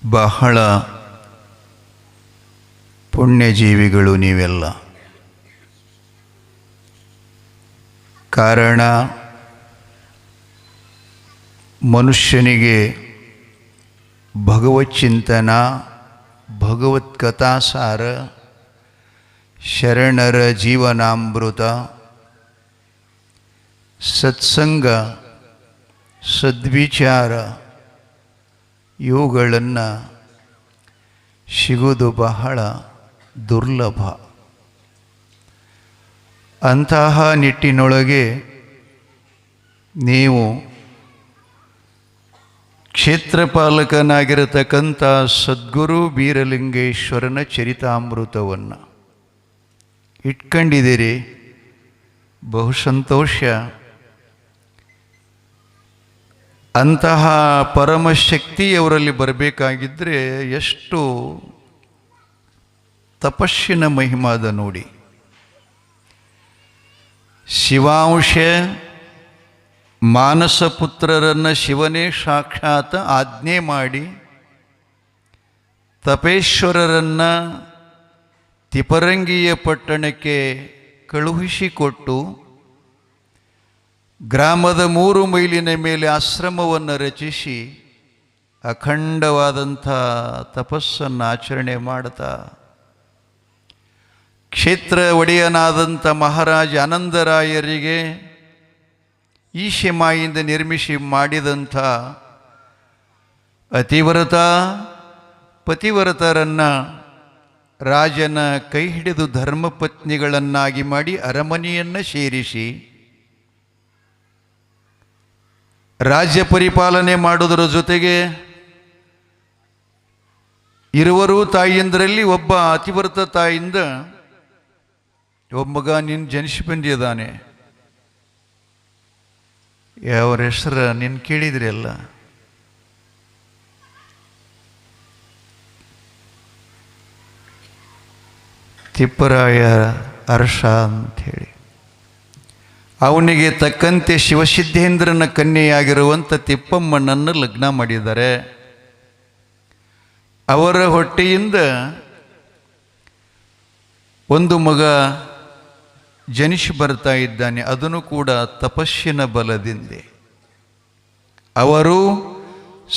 ಬಹಳ ಪುಣ್ಯಜೀವಿಗಳು ನೀವೆಲ್ಲ. ಕಾರಣ, ಮನುಷ್ಯನಿಗೆ ಭಗವಚ್ಚಿಂತನ, ಭಗವತ್ಕಥಾಸಾರ, ಶರಣರ ಜೀವನಾಮೃತ, ಸತ್ಸಂಗ, ಸದ್ವಿಚಾರ ಇವುಗಳನ್ನು ಸಿಗುವುದು ಬಹಳ ದುರ್ಲಭ. ಅಂತಹ ನಿಟ್ಟಿನೊಳಗೆ ನೀವು ಕ್ಷೇತ್ರಪಾಲಕನಾಗಿರತಕ್ಕಂಥ ಸದ್ಗುರು ಬೀರಲಿಂಗೇಶ್ವರನ ಚರಿತಾಮೃತವನ್ನು ಇಟ್ಕೊಂಡಿದ್ದೀರಿ. ಬಹು ಸಂತೋಷ. ಅಂತಹ ಪರಮಶಕ್ತಿಯವರಲ್ಲಿ ಬರಬೇಕಾಗಿದ್ದರೆ ಎಷ್ಟು ತಪಸ್ಸಿನ ಮಹಿಮಾದ ನೋಡಿ. ಶಿವಾಂಶ ಮಾನಸಪುತ್ರರನ್ನು ಶಿವನೇ ಸಾಕ್ಷಾತ್ ಆಜ್ಞೆ ಮಾಡಿ ತಪೇಶ್ವರರನ್ನು ತಿಪರಂಗಿಯ ಪಟ್ಟಣಕ್ಕೆ ಕಳುಹಿಸಿಕೊಟ್ಟು ಗ್ರಾಮದ 3 ಮೈಲಿನ ಮೇಲೆ ಆಶ್ರಮವನ್ನು ರಚಿಸಿ ಅಖಂಡವಾದಂಥ ತಪಸ್ಸನ್ನು ಆಚರಣೆ ಮಾಡ್ತಾ ಕ್ಷೇತ್ರ ಒಡೆಯನಾದಂಥ ಮಹಾರಾಜ ಆನಂದರಾಯರಿಗೆ ಈಶೆಮಾಯಿಂದ ನಿರ್ಮಿಸಿ ಮಾಡಿದಂಥ ಅತಿವ್ರತ ಪತಿವ್ರತರನ್ನು ರಾಜನ ಕೈ ಹಿಡಿದು ಧರ್ಮಪತ್ನಿಗಳನ್ನಾಗಿ ಮಾಡಿ ಅರಮನೆಯನ್ನು ಸೇರಿಸಿ ರಾಜ್ಯ ಪರಿಪಾಲನೆ ಮಾಡೋದರ ಜೊತೆಗೆ ಇರುವರು ತಾಯಿಯಂದರಲ್ಲಿ ಒಬ್ಬ ಅತಿವ್ರತ ತಾಯಿಯಿಂದ ಒಬ್ಬ ಮಗ ನೀನು ಜನಿಸಿ ಬಂದಿದ್ದಾನೆ. ಅವರ ಹೆಸರು ನೀನು ಕೇಳಿದ್ರಿ ಅಲ್ಲ, ತಿಪ್ಪರಾಯ ಅರಸ ಅಂಥೇಳಿ. ಅವನಿಗೆ ತಕ್ಕಂತೆ ಶಿವಸಿದ್ಧೇಂದ್ರನ ಕನ್ಯೆಯಾಗಿರುವಂಥ ತಿಪ್ಪಮ್ಮನನ್ನು ಲಗ್ನ ಮಾಡಿದ್ದಾರೆ. ಅವರ ಹೊಟ್ಟೆಯಿಂದ ಒಂದು ಮಗ ಜನಿಸಿ ಬರ್ತಾ ಇದ್ದಾನೆ. ಅದನ್ನು ಕೂಡ ತಪಸ್ಸಿನ ಬಲದಿಂದ. ಅವರು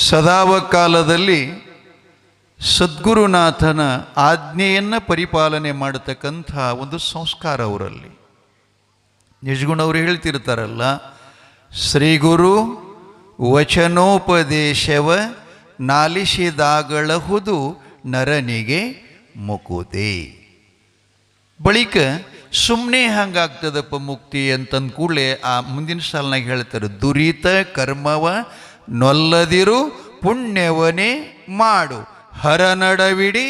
ಸದಾವಕಾಲದಲ್ಲಿ ಸದ್ಗುರುನಾಥನ ಆಜ್ಞೆಯನ್ನು ಪರಿಪಾಲನೆ ಮಾಡತಕ್ಕಂಥ ಒಂದು ಸಂಸ್ಕಾರ ಅವರಲ್ಲಿ. ನಿಜಗುಣವರು ಹೇಳ್ತಿರ್ತಾರಲ್ಲ, ಶ್ರೀಗುರು ವಚನೋಪದೇಶವ ನಾಲಿಸಿದಾಗಳಹುದು ನರನಿಗೆ ಮುಕುತಿ. ಬಳಿಕ ಸುಮ್ಮನೆ ಹಂಗಾಗ್ತದಪ್ಪ ಮುಕ್ತಿ ಅಂತಂದ ಕೂಡಲೇ ಆ ಮುಂದಿನ ಸಾಲಿನಾಗ ಹೇಳ್ತಾರೆ, ದುರಿತ ಕರ್ಮವ ನೊಲ್ಲದಿರು ಪುಣ್ಯವನೇ ಮಾಡು, ಹರನಡವಿಡಿ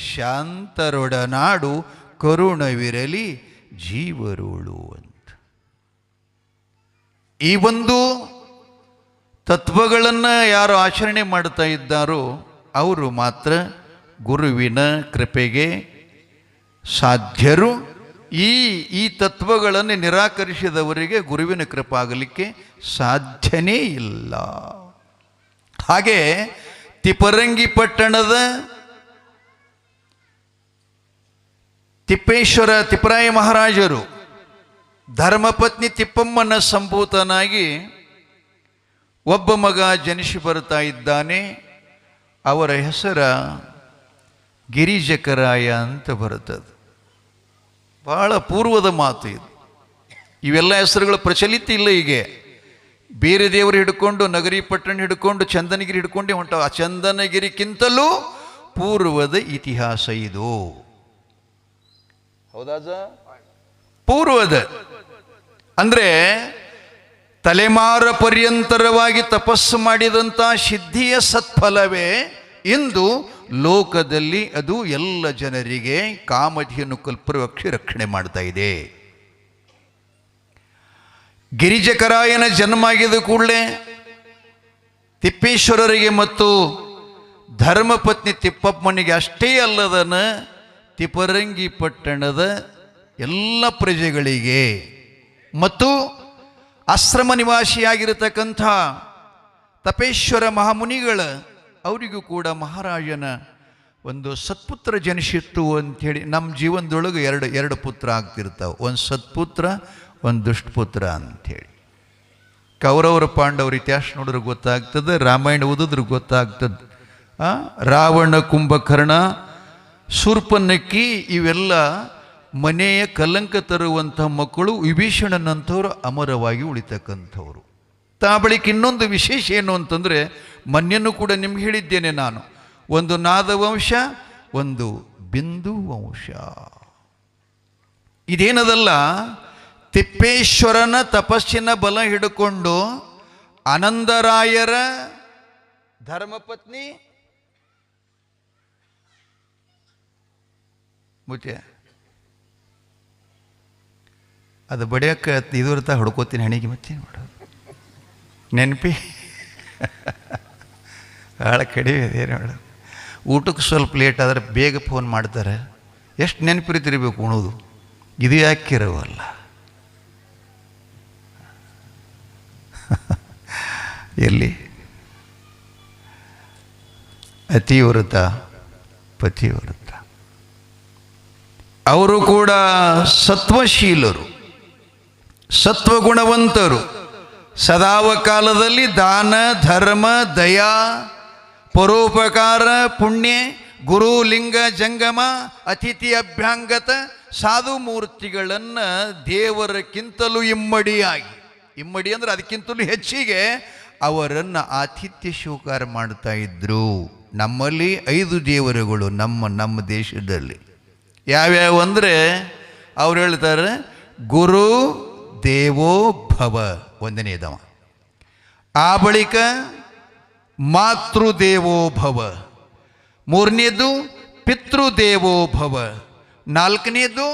ಶಾಂತರೊಡನಾಡು, ಕರುಣವಿರಲಿ ಜೀವರುಳು ಅಂತ. ಈ ಒಂದು ತತ್ವಗಳನ್ನು ಯಾರು ಆಚರಣೆ ಮಾಡ್ತಾ ಇದ್ದಾರೋ ಅವರು ಮಾತ್ರ ಗುರುವಿನ ಕೃಪೆಗೆ ಸಾಧ್ಯರು. ಈ ತತ್ವಗಳನ್ನು ನಿರಾಕರಿಸಿದವರಿಗೆ ಗುರುವಿನ ಕೃಪೆ ಆಗಲಿಕ್ಕೆ ಸಾಧ್ಯನೇ ಇಲ್ಲ. ಹಾಗೆ ತಿಪರಂಗಿ ಪಟ್ಟಣದ ತಿಪ್ಪರಾಯ ಮಹಾರಾಜರು ಧರ್ಮಪತ್ನಿ ತಿಪ್ಪಮ್ಮನ ಸಂಭೂತನಾಗಿ ಒಬ್ಬ ಮಗ ಜನಿಸಿ ಬರ್ತಾ ಇದ್ದಾನೆ. ಅವರ ಹೆಸರ ಗಿರಿಜಕರಾಯ ಅಂತ ಬರುತ್ತದೆ. ಬಹಳ ಪೂರ್ವದ ಮಾತು ಇದು. ಇವೆಲ್ಲ ಹೆಸರುಗಳು ಪ್ರಚಲಿತ ಇಲ್ಲ. ಹೀಗೆ ಬೇರೆ ದೇವರು ಹಿಡ್ಕೊಂಡು ನಗರಿ ಪಟ್ಟಣ ಹಿಡ್ಕೊಂಡು ಚಂದನಗಿರಿ ಹಿಡ್ಕೊಂಡೇ ಹೊಂಟವ. ಆ ಚಂದನಗಿರಿಗಿಂತಲೂ ಪೂರ್ವದ ಇತಿಹಾಸ ಇದು. ಹೌದಾಜ? ಪೂರ್ವದ ಅಂದರೆ ತಲೆಮಾರ ಪರ್ಯಂತರವಾಗಿ ತಪಸ್ಸು ಮಾಡಿದಂಥ ಸಿದ್ಧಿಯ ಸತ್ಫಲವೇ ಇಂದು ಲೋಕದಲ್ಲಿ ಅದು ಎಲ್ಲ ಜನರಿಗೆ ಕಾಮಧಿಯನ್ನು ಕಲ್ಪವೃಕ್ಷ ರಕ್ಷಣೆ ಮಾಡ್ತಾ ಇದೆ. ಗಿರಿಜಕರಾಯನ ಜನ್ಮ ಆಗಿದ ಕೂಡಲೇ ತಿಪ್ಪೇಶ್ವರರಿಗೆ ಮತ್ತು ಧರ್ಮಪತ್ನಿ ತಿಪ್ಪಮ್ಮನಿಗೆ ಅಷ್ಟೇ ಅಲ್ಲದನ ತಿಪರಂಗಿ ಪಟ್ಟಣದ ಎಲ್ಲ ಪ್ರಜೆಗಳಿಗೆ ಮತ್ತು ಆಶ್ರಮ ನಿವಾಸಿಯಾಗಿರತಕ್ಕಂಥ ತಪೇಶ್ವರ ಮಹಾಮುನಿಗಳ ಅವರಿಗೂ ಕೂಡ ಮಹಾರಾಜನ ಒಂದು ಸತ್ಪುತ್ರ ಜನಿಸಿತ್ತು ಅಂಥೇಳಿ. ನಮ್ಮ ಜೀವನದೊಳಗೆ ಎರಡು ಪುತ್ರ ಆಗ್ತಿರ್ತಾವೆ, ಒಂದು ಸತ್ಪುತ್ರ ಒಂದು ದುಷ್ಟಪುತ್ರ ಅಂಥೇಳಿ. ಕೌರವರ ಪಾಂಡವರ ಇತಿಹಾಸ ನೋಡಿದ್ರೆ ಗೊತ್ತಾಗ್ತದೆ, ರಾಮಾಯಣ ಓದಿದ್ರೆ ಗೊತ್ತಾಗ್ತದೆ. ರಾವಣ, ಕುಂಭಕರ್ಣ, ಶೂರ್ಪನಕ್ಕಿ ಇವೆಲ್ಲ ಮನೆಯ ಕಲಂಕ ತರುವಂಥ ಮಕ್ಕಳು. ವಿಭೀಷಣನಂಥವ್ರು ಅಮರವಾಗಿ ಉಳಿತಕ್ಕಂಥವ್ರು. ಬಳಿಕ ಇನ್ನೊಂದು ವಿಶೇಷ ಏನು ಅಂತಂದರೆ, ಮೊನ್ನೆನೂ ಕೂಡ ನಿಮ್ಗೆ ಹೇಳಿದ್ದೇನೆ ನಾನು, ಒಂದು ನಾದವಂಶ, ಒಂದು ಬಿಂದು ವಂಶ. ಇದೇನದಲ್ಲ, ತಿಪ್ಪೇಶ್ವರನ ತಪಸ್ಸಿನ ಬಲ ಹಿಡ್ಕೊಂಡು ಆನಂದರಾಯರ ಧರ್ಮಪತ್ನಿ ಮುಚ್ಚೆ ಅದು ಬಡಿಯಕ್ಕೆ ಇದುರ್ತಾ ಹೊಡ್ಕೋತೀನಿ ಹಣಿಗೆ. ಮತ್ತೆ ನೋಡೋದು ನೆನಪಿ ಭಾಳ ಕಡಿಮೆ ಇದೆ ನೋಡೋದು. ಊಟಕ್ಕೆ ಸ್ವಲ್ಪ ಲೇಟ್ ಆದರೆ ಬೇಗ ಫೋನ್ ಮಾಡ್ತಾರೆ. ಎಷ್ಟು ನೆನಪಿರ್ತಿರ್ಬೇಕು ಉಣೋದು, ಇದು ಯಾಕಿರವಲ್ಲ. ಎಲ್ಲಿ ಅತಿವ್ರತ ಪತಿವ್ರತ. ಅವರು ಕೂಡ ಸತ್ವಶೀಲರು, ಸತ್ವಗುಣವಂತರು. ಸದಾವ ಕಾಲದಲ್ಲಿ ದಾನ, ಧರ್ಮ, ದಯಾ, ಪರೋಪಕಾರ, ಪುಣ್ಯ, ಗುರು, ಲಿಂಗ, ಜಂಗಮ, ಅತಿಥಿ ಅಭ್ಯಾಂಗತ ಸಾಧು ಮೂರ್ತಿಗಳನ್ನು ದೇವರಕ್ಕಿಂತಲೂ ಇಮ್ಮಡಿ ಅಂದರೆ ಅದಕ್ಕಿಂತಲೂ ಹೆಚ್ಚಿಗೆ ಅವರನ್ನು ಆತಿಥ್ಯ ಸ್ವೀಕಾರ ಮಾಡ್ತಾ ಇದ್ರು. ನಮ್ಮಲ್ಲಿ 5 ದೇವರುಗಳು ನಮ್ಮ ದೇಶದಲ್ಲಿ ಯಾವ್ಯಾವ ಅಂದರೆ, ಅವ್ರು ಹೇಳ್ತಾರೆ ಗುರು ದೇವೋ ಭವ ಒಂದನೇದವ, ಆ ಬಳಿಕ ಮಾತೃದೇವೋ ಭವ, ಮೂರನೇದು ಪಿತೃದೇವೋ ಭವ, ನಾಲ್ಕನೇದು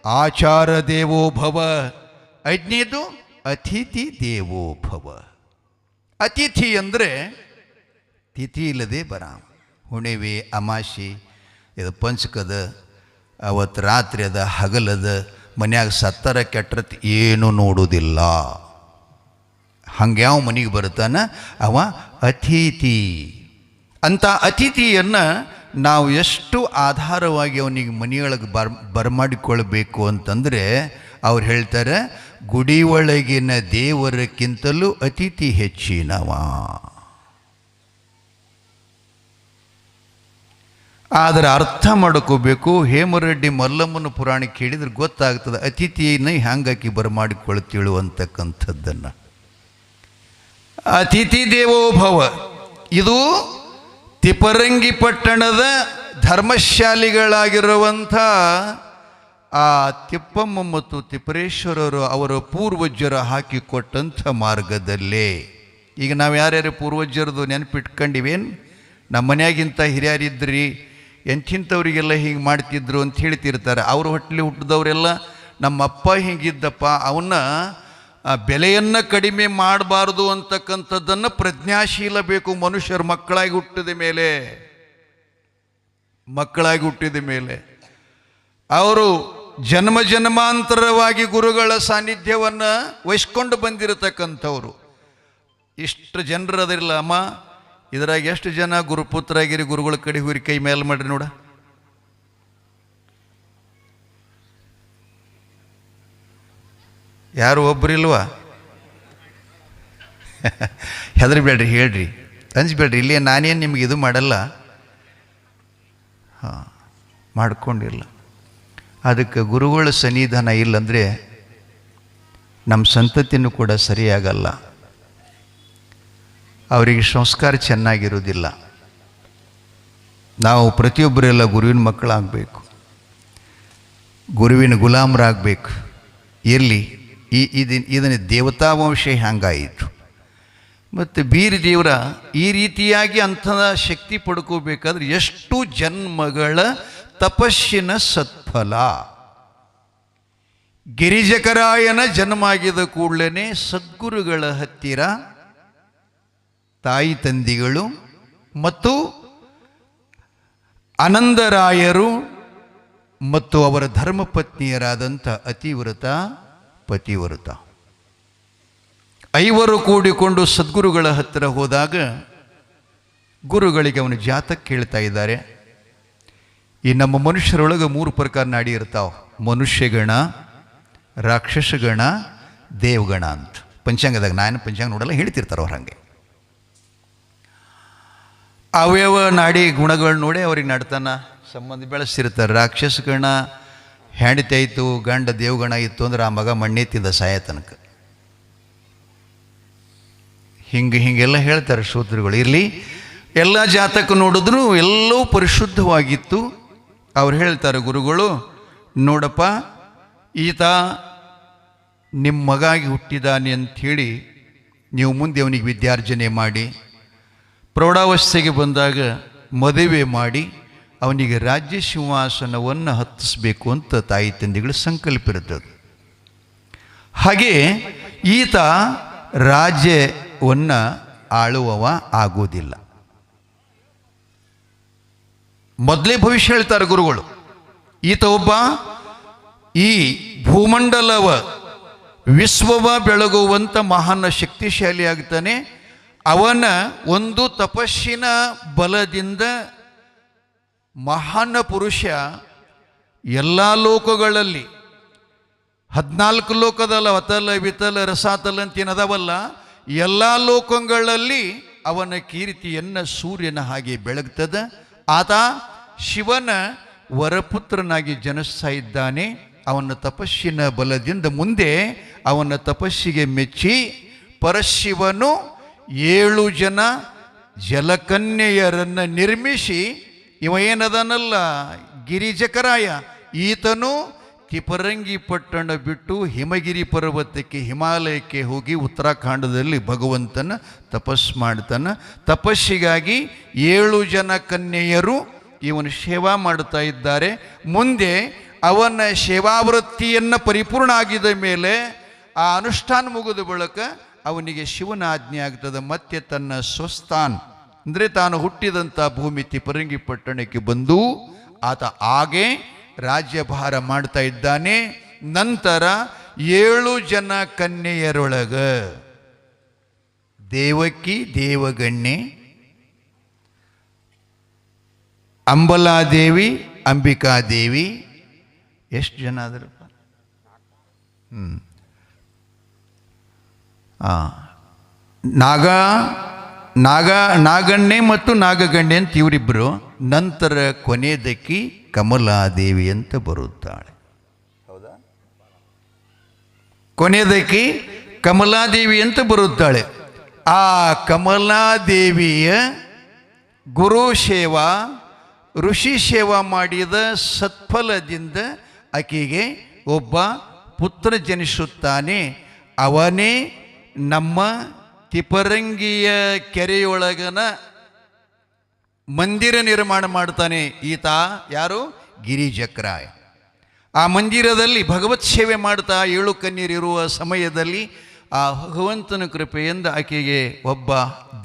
ಆಚಾರ ದೇವೋ ಭವ, ಐದನೇದು ಅತಿಥಿ ದೇವೋ ಭವ. ಅತಿಥಿ ಅಂದರೆ ತಿಥಿ ಇಲ್ಲದೆ ಬರಾಮ. ಹುಣಿವೆ, ಅಮಾಶಿ, ಇದು ಪಂಚಕದ, ಅವತ್ತು ರಾತ್ರಿ ಅದ, ಹಗಲದ, ಮನ್ಯಾಗ ಸತ್ತರ ಕೆಟ್ಟರತ್ ಏನೂ ನೋಡೋದಿಲ್ಲ. ಹಂಗೆ ಯಾವ ಮನೆಗೆ ಬರ್ತಾನೆ ಅವ ಅತಿಥಿ. ಅಂಥ ಅತಿಥಿಯನ್ನು ನಾವು ಎಷ್ಟು ಆಧಾರವಾಗಿ ಅವನಿಗೆ ಮನೆಯೊಳಗೆ ಬರಮಾಡಿಕೊಳ್ಬೇಕು ಅಂತಂದರೆ, ಅವ್ರು ಹೇಳ್ತಾರೆ ಗುಡಿ ಒಳಗಿನ ದೇವರಕ್ಕಿಂತಲೂ ಅತಿಥಿ ಹೆಚ್ಚಿನವ. ಆದರೆ ಅರ್ಥ ಮಾಡ್ಕೋಬೇಕು. ಹೇಮರೆಡ್ಡಿ ಮಲ್ಲಮ್ಮನ ಪುರಾಣ ಕೇಳಿದ್ರೆ ಗೊತ್ತಾಗ್ತದೆ ಅತಿಥಿಯನ್ನು ಹ್ಯಾಂಗಾಕಿ ಬರಮಾಡಿಕೊಳ್ತೀಳು ಅಂತಕ್ಕಂಥದ್ದನ್ನು. ಅತಿಥಿ ದೇವೋಭವ ಇದು ತಿಪರಂಗಿ ಪಟ್ಟಣದ ಧರ್ಮಶಾಲಿಗಳಾಗಿರುವಂಥ ಆ ತಿಪ್ಪಮ್ಮ ಮತ್ತು ತಿಪ್ಪರೇಶ್ವರರು ಅವರ ಪೂರ್ವಜರು ಹಾಕಿಕೊಟ್ಟಂಥ ಮಾರ್ಗದಲ್ಲೇ. ಈಗ ನಾವು ಯಾರ್ಯಾರು ಪೂರ್ವಜರದು ನೆನಪಿಟ್ಕೊಂಡಿವೇನು? ನಮ್ಮ ಮನೆಯಾಗಿಂತ ಹಿರಿಯರಿದ್ರಿ, ಎಂಥಿಂಥವ್ರಿಗೆಲ್ಲ ಹಿಂಗೆ ಮಾಡ್ತಿದ್ರು ಅಂತ ಹೇಳ್ತಿರ್ತಾರೆ. ಅವ್ರ ಹೊಟ್ಟಲಿ ಹುಟ್ಟಿದವರೆಲ್ಲ ನಮ್ಮಪ್ಪ ಹಿಂಗಿದ್ದಪ್ಪ, ಅವನ್ನ ಬೆಲೆಯನ್ನು ಕಡಿಮೆ ಮಾಡಬಾರ್ದು ಅಂತಕ್ಕಂಥದ್ದನ್ನು ಪ್ರಜ್ಞಾಶೀಲ ಬೇಕು ಮನುಷ್ಯರು ಮಕ್ಕಳಾಗಿ ಹುಟ್ಟಿದ ಮೇಲೆ ಅವರು ಜನ್ಮಾಂತರವಾಗಿ ಗುರುಗಳ ಸಾನ್ನಿಧ್ಯವನ್ನು ವಹಿಸ್ಕೊಂಡು ಬಂದಿರತಕ್ಕಂಥವ್ರು. ಇಷ್ಟು ಜನರು ಅದಿರಲ್ಲ ಅಮ್ಮ, ಇದರಾಗ ಎಷ್ಟು ಜನ ಗುರುಪುತ್ರಾಗಿರಿ? ಗುರುಗಳ ಕಡೆ ಹುರಿ ಕೈ ಮೇಲೆ ಮಾಡ್ರಿ ನೋಡ. ಯಾರು ಒಬ್ಬರಿಲ್ವಾ? ಹೆದರ್ಬೇಡ್ರಿ, ಹೇಳ್ರಿ, ಅಂಜಬೇಡ್ರಿ. ಇಲ್ಲೇ ನಾನೇನು ನಿಮ್ಗೆ ಇದು ಮಾಡಲ್ಲ, ಮಾಡ್ಕೊಂಡಿಲ್ಲ. ಅದಕ್ಕೆ ಗುರುಗಳ ಸನ್ನಿಧಾನ ಇಲ್ಲಂದರೆ ನಮ್ಮ ಸಂತತಿನೂ ಕೂಡ ಸರಿಯಾಗಲ್ಲ, ಅವರಿಗೆ ಸಂಸ್ಕಾರ ಚೆನ್ನಾಗಿರೋದಿಲ್ಲ. ನಾವು ಪ್ರತಿಯೊಬ್ಬರೆಲ್ಲ ಗುರುವಿನ ಮಕ್ಕಳಾಗಬೇಕು, ಗುರುವಿನ ಗುಲಾಮರಾಗಬೇಕು. ಇರಲಿ, ಇದನ್ನು ದೇವತಾವಂಶ ಹ್ಯಾಂಗಾಯಿತು. ಮತ್ತು ಬೀರ ದೇವರ ಈ ರೀತಿಯಾಗಿ ಅಂಥ ಶಕ್ತಿ ಪಡ್ಕೋಬೇಕಾದ್ರೆ ಎಷ್ಟು ಜನ್ಮಗಳ ತಪಸ್ಸಿನ ಸತ್ಫಲ. ಗಿರಿಜಕರಾಯನ ಜನ್ಮ ಆಗಿದ ಕೂಡಲೇ ಸದ್ಗುರುಗಳ ಹತ್ತಿರ ತಾಯಿ ತಂದಿಗಳು ಮತ್ತು ಆನಂದರಾಯರು ಮತ್ತು ಅವರ ಧರ್ಮಪತ್ನಿಯರಾದಂಥ ಅತಿವ್ರತ ಪತಿವ್ರತ 5 ಕೂಡಿಕೊಂಡು ಸದ್ಗುರುಗಳ ಹತ್ತಿರ ಹೋದಾಗ ಗುರುಗಳಿಗೆ ಅವನು ಜಾತಕ ಕೇಳ್ತಾ ಇದ್ದಾರೆ. ಈ ನಮ್ಮ ಮನುಷ್ಯರೊಳಗೆ 3 ಪ್ರಕಾರ ನಾಡಿ ಇರ್ತಾವೆ: ಮನುಷ್ಯಗಣ, ರಾಕ್ಷಸಗಣ, ದೇವಗಣ ಅಂತ. ಪಂಚಾಂಗದಾಗ ನಾನು ಪಂಚಾಂಗ ನೋಡಲ್ಲ, ಹೇಳ್ತಿರ್ತಾರೆ ಅವ್ರು ಹಾಗೆ. ಅವಯವ ನಾಡಿ ಗುಣಗಳು ನೋಡಿ ಅವ್ರಿಗೆ ನಡ್ತಾನ ಸಂಬಂಧ ಬೆಳೆಸಿರ್ತಾರೆ. ರಾಕ್ಷಸಗಣ ಹೆಂಡತಿ ಆಯಿತು, ಗಂಡ ದೇವಗಣ ಇತ್ತು ಅಂದ್ರೆ ಆ ಮಗ ಮಣ್ಣೆತ್ತಿದ್ದ ಸಾಯ ತನಕ. ಹಿಂಗೆಲ್ಲ ಹೇಳ್ತಾರೆ ಶ್ರೋತೃಗಳು. ಇರಲಿ, ಎಲ್ಲ ಜಾತಕ ನೋಡಿದ್ರು ಎಲ್ಲವೂ ಪರಿಶುದ್ಧವಾಗಿತ್ತು. ಅವ್ರು ಹೇಳ್ತಾರೆ ಗುರುಗಳು, ನೋಡಪ್ಪ, ಈತ ನಿಮ್ಮ ಮಗಾಗಿ ಹುಟ್ಟಿದಾನೆ ಅಂಥೇಳಿ ನೀವು ಮುಂದೆ ಅವನಿಗೆ ವಿದ್ಯಾರ್ಜನೆ ಮಾಡಿ, ಪ್ರೌಢಾವಸ್ಥೆಗೆ ಬಂದಾಗ ಮದುವೆ ಮಾಡಿ ಅವನಿಗೆ ರಾಜ್ಯ ಸಿಂಹಾಸನವನ್ನು ಹತ್ತಿಸ್ಬೇಕು ಅಂತ ತಾಯಿ ತಂದೆಗಳ ಸಂಕಲ್ಪ ಇರ್ತದೆ. ಹಾಗೆ ಈತ ರಾಜ್ಯವನ್ನು ಆಳುವವ ಆಗೋದಿಲ್ಲ. ಮೊದಲೇ ಭವಿಷ್ಯ ಹೇಳ್ತಾರೆ ಗುರುಗಳು. ಈತ ಒಬ್ಬ ಈ ಭೂಮಂಡಲವ ವಿಶ್ವವ ಬೆಳಗುವಂಥ ಮಹಾನ್ ಶಕ್ತಿಶಾಲಿ ಆಗ್ತಾನೆ. ಅವನ ಒಂದು ತಪಸ್ಸಿನ ಬಲದಿಂದ ಮಹಾನ್ ಪುರುಷ ಎಲ್ಲ ಲೋಕಗಳಲ್ಲಿ 14 ಲೋಕದಲ್ಲ, ಅತಲ ವಿತಲ ರಸಾತಲ ಅಂತೇನದವಲ್ಲ, ಎಲ್ಲ ಲೋಕಗಳಲ್ಲಿ ಅವನ ಕೀರ್ತಿಯನ್ನು ಸೂರ್ಯನ ಹಾಗೆ ಬೆಳಗ್ತದೆ. ಆತ ಶಿವನ ವರಪುತ್ರನಾಗಿ ಜನಿಸ್ತಾ ಇದ್ದಾನೆ. ಅವನ ತಪಸ್ಸಿನ ಬಲದಿಂದ ಮುಂದೆ ಅವನ ತಪಸ್ಸಿಗೆ ಮೆಚ್ಚಿ ಪರಶಿವನು 7 ಜನ ಜಲಕನ್ಯೆಯರನ್ನು ನಿರ್ಮಿಸಿ, ಇವ ಏನದನಲ್ಲ ಗಿರಿಜಕರಾಯ, ಈತನು ತಿಪರಂಗಿ ಪಟ್ಟಣ ಬಿಟ್ಟು ಹಿಮಗಿರಿ ಪರ್ವತಕ್ಕೆ, ಹಿಮಾಲಯಕ್ಕೆ ಹೋಗಿ ಉತ್ತರಾಖಂಡದಲ್ಲಿ ಭಗವಂತನ ತಪಸ್ಸು ಮಾಡ್ತಾನೆ. ತಪಸ್ಸಿಗಾಗಿ 7 ಜನ ಕನ್ಯೆಯರು ಇವನು ಸೇವಾ ಮಾಡ್ತಾ ಇದ್ದಾರೆ. ಮುಂದೆ ಅವನ ಸೇವಾವೃತ್ತಿಯನ್ನು ಪರಿಪೂರ್ಣ ಆಗಿದ ಮೇಲೆ ಆ ಅನುಷ್ಠಾನ ಮುಗಿದ ಬಳಿಕ ಅವನಿಗೆ ಶಿವನ ಆಜ್ಞೆ ಆಗ್ತದೆ. ಮತ್ತೆ ತನ್ನ ಸ್ವಸ್ಥಾನ ಅಂದರೆ ತಾನು ಹುಟ್ಟಿದಂಥ ಭೂಮಿ ತಿಪರಂಗಿ ಪಟ್ಟಣಕ್ಕೆ ಬಂದು ಆತ ಹಾಗೆ ರಾಜ್ಯಭಾರ ಮಾಡ್ತಾ ಇದ್ದಾನೆ. ನಂತರ 7 ಜನ ಕನ್ಯೆಯರೊಳಗ ದೇವಕಿ, ದೇವಗಣ್ಣೆ, ಅಂಬಲಾದೇವಿ, ಅಂಬಿಕಾದೇವಿ, ಎಷ್ಟು ಜನ ಆದ್ರಪ್ಪ? ನಾಗಣ್ಣೆ ಮತ್ತು ನಾಗಗಣ್ಣೆ ಅಂತ ಇವರಿಬ್ಬರು. ನಂತರ ಕೊನೆಯದಕ್ಕಿ ಕಮಲಾದೇವಿ ಅಂತ ಬರುತ್ತಾಳೆ. ಹೌದಾ? ಕೊನೆಯದಕ್ಕಿ ಕಮಲಾದೇವಿ ಅಂತ ಬರುತ್ತಾಳೆ. ಆ ಕಮಲಾದೇವಿಯ ಗುರು ಸೇವಾ, ಋಷಿ ಸೇವಾ ಮಾಡಿದ ಸತ್ಫಲದಿಂದ ಆಕೆಗೆ ಒಬ್ಬ ಪುತ್ರ ಜನಿಸುತ್ತಾನೆ. ಅವನೇ ನಮ್ಮ ತಿಪರಂಗಿಯ ಕೆರೆಯೊಳಗನ ಮಂದಿರ ನಿರ್ಮಾಣ ಮಾಡ್ತಾನೆ. ಈತ ಯಾರು? ಗಿರಿಜಕರಾಯ. ಆ ಮಂದಿರದಲ್ಲಿ ಭಗವತ್ ಸೇವೆ ಮಾಡ್ತಾ 7 ಕನ್ಯರಿರುವ ಸಮಯದಲ್ಲಿ ಆ ಭಗವಂತನ ಕೃಪೆಯಿಂದ ಆಕೆಗೆ ಒಬ್ಬ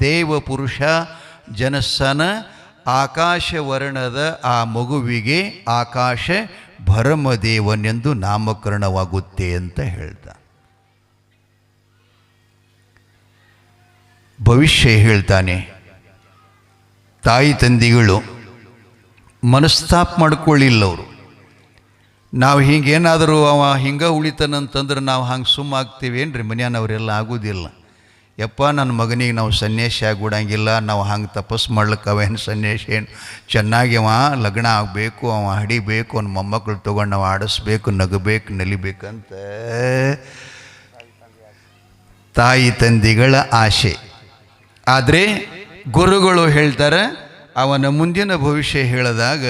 ದೇವ ಪುರುಷ ಜನಸ್ಸನ. ಆಕಾಶ ವರ್ಣದ ಆ ಮಗುವಿಗೆ ಆಕಾಶ ಭರಮದೇವನೆಂದು ನಾಮಕರಣವಾಗುತ್ತೆ ಅಂತ ಹೇಳ್ತಾ ಭವಿಷ್ಯ ಹೇಳ್ತಾನೆ. ತಾಯಿ ತಂದೆಗಳು ಮನಸ್ತಾಪ ಮಾಡ್ಕೊಳ್ಳಿಲ್ಲ. ಅವರು ನಾವು ಹಿಂಗೇನಾದರೂ ಅವ ಹಿಂಗೆ ಉಳಿತಾನಂತಂದ್ರೆ ನಾವು ಹಂಗೆ ಸುಮ್ಮ ಆಗ್ತೀವೇನ್ರಿ? ಮನೆಯವರೆಲ್ಲ ಆಗೋದಿಲ್ಲ. ಯಪ್ಪ, ನನ್ನ ಮಗನಿಗೆ ನಾವು ಸನ್ಯಾಸಿ ಆಗ್ಬಿಡಂಗಿಲ್ಲ, ನಾವು ಹಂಗೆ ತಪಸ್ಸು ಮಾಡ್ಲಿಕ್ಕೆ ಅವೇನು ಸನ್ಯಾಸಿ ಏನು ಚೆನ್ನಾಗಿ ಅವ ಲಗ್ನ ಆಗಬೇಕು, ಅವ ಹಡಿಬೇಕು, ಅವ್ನ ಮೊಮ್ಮಕ್ಕಳು ತೊಗೊಂಡು ನಾವು ಆಡಿಸ್ಬೇಕು, ನಗಬೇಕು, ನಲಿಬೇಕಂತ ತಾಯಿ ತಂದೆಗಳ ಆಸೆ. ಆದರೆ ಗುರುಗಳು ಹೇಳ್ತಾರೆ, ಅವನ ಮುಂದಿನ ಭವಿಷ್ಯ ಹೇಳಿದಾಗ